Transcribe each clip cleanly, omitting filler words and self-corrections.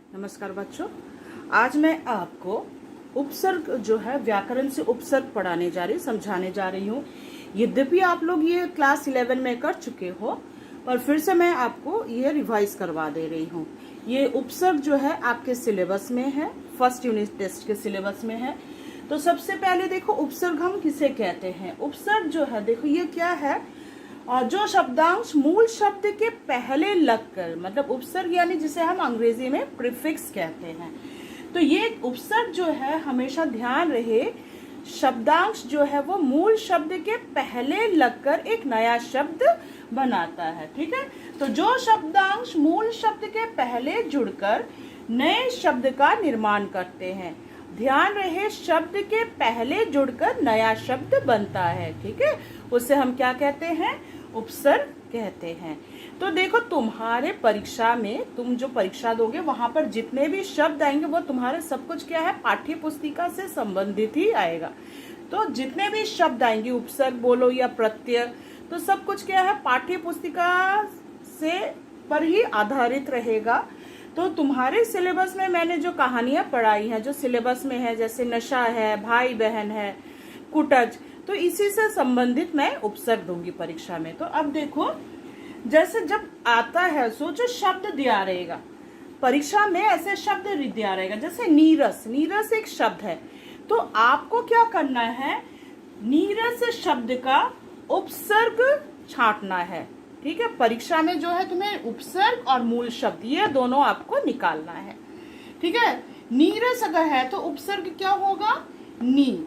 नमस्कार बच्चों। आज मैं आपको उपसर्ग जो है व्याकरण से उपसर्ग पढ़ाने जा रही समझाने जा रही हूँ। यद्यपि आप लोग ये क्लास 11 में कर चुके हो, पर फिर से मैं आपको ये रिवाइज करवा दे रही हूँ। ये उपसर्ग जो है आपके सिलेबस में है, फर्स्ट यूनिट टेस्ट के सिलेबस में है। तो सबसे पहले देखो उपसर्ग हम किसे कहते हैं। उपसर्ग जो है देखो ये क्या है, और जो शब्दांश मूल शब्द के पहले लगकर, मतलब उपसर्ग यानी जिसे हम अंग्रेजी में प्रीफिक्स कहते हैं। तो ये उपसर्ग जो है हमेशा ध्यान रहे, शब्दांश जो है वो मूल शब्द के पहले लगकर एक नया शब्द बनाता है। ठीक है, तो जो शब्दांश मूल शब्द के पहले जुड़कर नए शब्द का निर्माण करते हैं, ध्यान रहे शब्द के पहले जुड़कर नया शब्द बनता है। ठीक है, उसे हम क्या कहते हैं, उपसर्ग कहते हैं। तो देखो तुम्हारे परीक्षा में, तुम जो परीक्षा दोगे वहां पर जितने भी शब्द आएंगे वो तुम्हारे सब कुछ क्या है, पाठ्य पुस्तिका से संबंधित ही आएगा। तो जितने भी शब्द आएंगे, उपसर्ग बोलो या प्रत्यय, तो सब कुछ क्या है, पाठ्य पुस्तिका से पर ही आधारित रहेगा। तो तुम्हारे सिलेबस में मैंने जो कहानियां पढ़ाई हैं, जो सिलेबस में है, जैसे नशा है, भाई बहन है, कुटज, तो इसी से संबंधित मैं उपसर्ग दूंगी परीक्षा में। तो अब देखो, जैसे जब आता है, सोचो शब्द दिया रहेगा परीक्षा में, ऐसे शब्द दिया रहेगा जैसे नीरस। नीरस एक शब्द है, तो आपको क्या करना है, नीरस शब्द का उपसर्ग छांटना है। ठीक है, परीक्षा में जो है तुम्हें उपसर्ग और मूल शब्द ये दोनों आपको निकालना है। ठीक है, नीरस अगर है तो उपसर्ग क्या होगा, नी,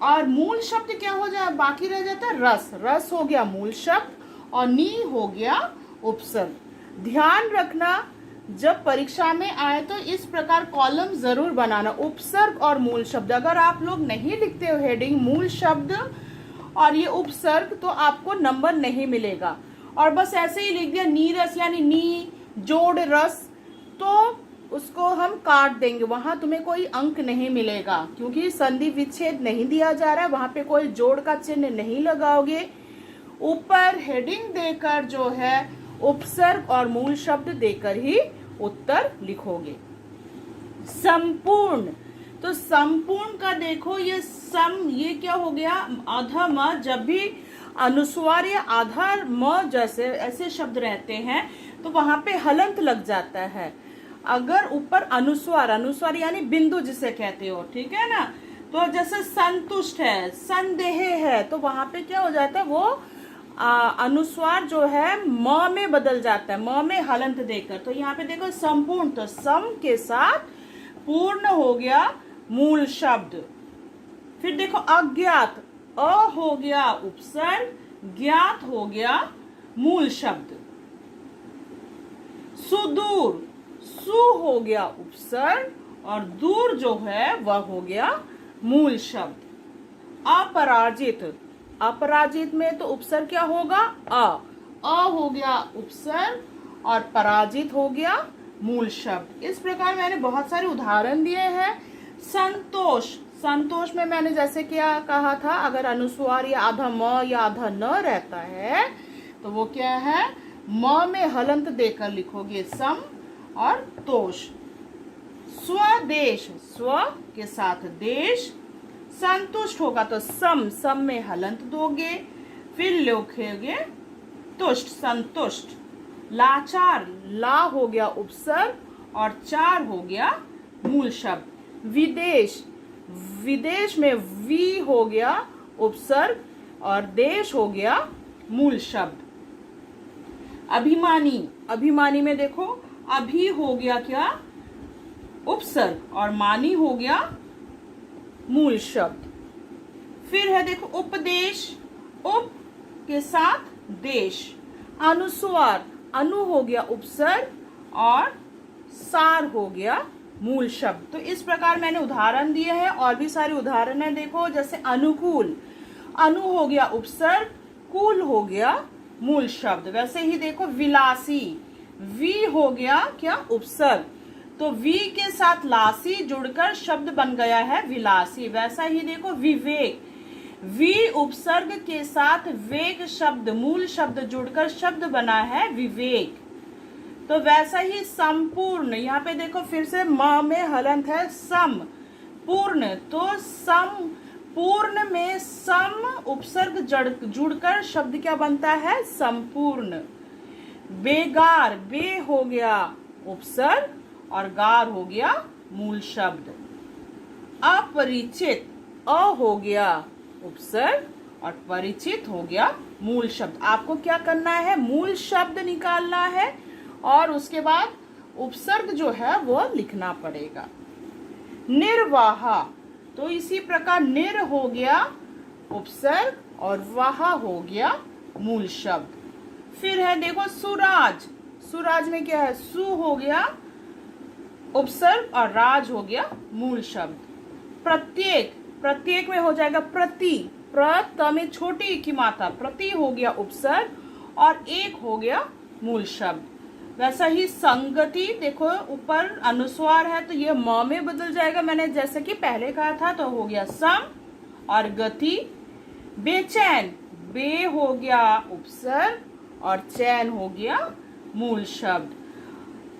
और मूल शब्द क्या हो जाए, बाकी रह जाता है रस। रस हो गया मूल शब्द और नी हो गया उपसर्ग। ध्यान रखना जब परीक्षा में आए तो इस प्रकार कॉलम जरूर बनाना, उपसर्ग और मूल शब्द। अगर आप लोग नहीं लिखते हो हेडिंग मूल शब्द और ये उपसर्ग, तो आपको नंबर नहीं मिलेगा। और बस ऐसे ही लिख दिया नीरस यानी नी जोड़ रस, तो उसको हम काट देंगे, वहां तुम्हें कोई अंक नहीं मिलेगा, क्योंकि संधि विच्छेद नहीं दिया जा रहा है, वहां पे कोई जोड़ का चिन्ह नहीं लगाओगे। ऊपर हेडिंग देकर जो है उपसर्ग और मूल शब्द देकर ही उत्तर लिखोगे। संपूर्ण, तो संपूर्ण का देखो ये सम, ये क्या हो गया, आधा म। जब भी अनुस्वार या आधा म जैसे ऐसे शब्द रहते हैं तो वहां पे हलंत लग जाता है। अगर ऊपर अनुस्वार, अनुस्वार यानी बिंदु जिसे कहते हो, ठीक है ना, तो जैसे संतुष्ट है, संदेह है, तो वहां पे क्या हो जाता है, वो अनुस्वार जो है म में बदल जाता है, म में हलंत देकर। तो यहाँ पे देखो संपूर्ण, तो सम के साथ पूर्ण हो गया मूल शब्द। फिर देखो अज्ञात, अ हो गया उपसर्ग, ज्ञात हो गया मूल शब्द। सुदूर, सु हो गया उपसर्ग और दूर जो है वह हो गया मूल शब्द। अपराजित, अपराजित में तो उपसर्ग क्या होगा, अ हो गया उपसर्ग और पराजित हो गया मूल शब्द। इस प्रकार मैंने बहुत सारे उदाहरण दिए हैं। संतोष, संतोष में मैंने जैसे क्या कहा था, अगर अनुस्वार या आधा म या आधा न रहता है तो वो क्या है, म में हलंत देकर लिखोगे सम और तोष। स्वदेश, स्व के साथ देश, संतुष्ट होगा तो सम, सम में हलंत दोगे, फिर लिखोगे तुष्ट, संतुष्ट। लाचार, ला हो गया उपसर्ग और चार हो गया मूल शब्द। विदेश, विदेश में वी हो गया उपसर्ग और देश हो गया मूल शब्द। अभिमानी, अभिमानी में देखो अभी हो गया क्या, उपसर्ग और मानी हो गया मूल शब्द। फिर है देखो उपदेश, उप के साथ देश। अनुस्वार, अनु हो गया उपसर्ग और सार हो गया मूल शब्द। तो इस प्रकार मैंने उदाहरण दिए हैं, और भी सारे उदाहरण है देखो, जैसे अनुकूल, अनु हो गया उपसर्ग, कूल हो गया मूल शब्द। वैसे ही देखो विलासी, वी हो गया क्या, उपसर्ग, तो वी के साथ लासी जुड़कर शब्द बन गया है विलासी। वैसा ही देखो विवेक, वी उपसर्ग के साथ वेग शब्द, मूल शब्द जुड़कर शब्द बना है विवेक। तो वैसा ही संपूर्ण, यहाँ पे देखो फिर से म में हलंत है सम, पूर्ण, तो सम पूर्ण में सम उपसर्ग जुड़कर शब्द क्या बनता है, संपूर्ण। बेगार, बे हो गया उपसर्ग और गार हो गया मूल शब्द। अपरिचित, अ हो गया उपसर्ग और परिचित हो गया मूल शब्द। आपको क्या करना है, मूल शब्द निकालना है और उसके बाद उपसर्ग जो है वो लिखना पड़ेगा। निर्वाहा, तो इसी प्रकार निर हो गया उपसर्ग और वाहा हो गया मूल शब्द। फिर है देखो सुराज, सुराज में क्या है, सु हो गया उपसर्ग और राज हो गया मूल शब्द। प्रत्येक, प्रत्येक में हो जाएगा प्रति, प्रत में छोटी की मात्रा, प्रति हो गया उपसर्ग और एक हो गया मूल शब्द। वैसा ही संगति, देखो ऊपर अनुस्वार है तो ये म में बदल जाएगा, मैंने जैसे कि पहले कहा था, तो हो गया सम और गति। बेचैन, बे हो गया उपसर्ग और चैन हो गया मूल शब्द।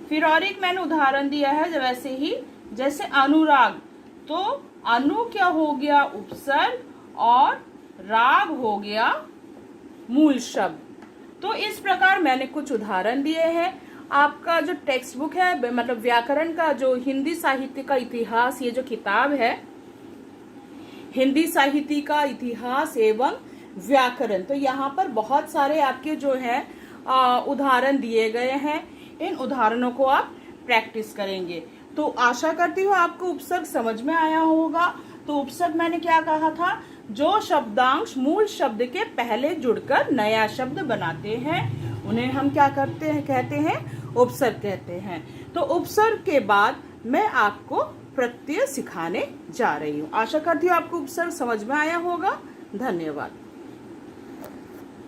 फिर और एक मैंने उदाहरण दिया है वैसे ही, जैसे अनुराग, तो अनु क्या हो गया उपसर्ग और राग हो गया मूल शब्द। तो इस प्रकार मैंने कुछ उदाहरण दिए हैं। आपका जो टेक्स्ट बुक है, मतलब व्याकरण का जो हिंदी साहित्य का इतिहास, ये जो किताब है हिंदी साहित्य का इतिहास एवं व्याकरण, तो यहाँ पर बहुत सारे आपके जो है उदाहरण दिए गए हैं। इन उदाहरणों को आप प्रैक्टिस करेंगे। तो आशा करती हूँ आपको उपसर्ग समझ में आया होगा। तो उपसर्ग मैंने क्या कहा था, जो शब्दांश मूल शब्द के पहले जुड़कर नया शब्द बनाते हैं उन्हें हम क्या करते हैं, कहते हैं उपसर्ग कहते हैं। तो उपसर्ग के बाद मैं आपको प्रत्यय सिखाने जा रही हूँ। आशा करती हूँ आपको उपसर्ग समझ में आया होगा। धन्यवाद।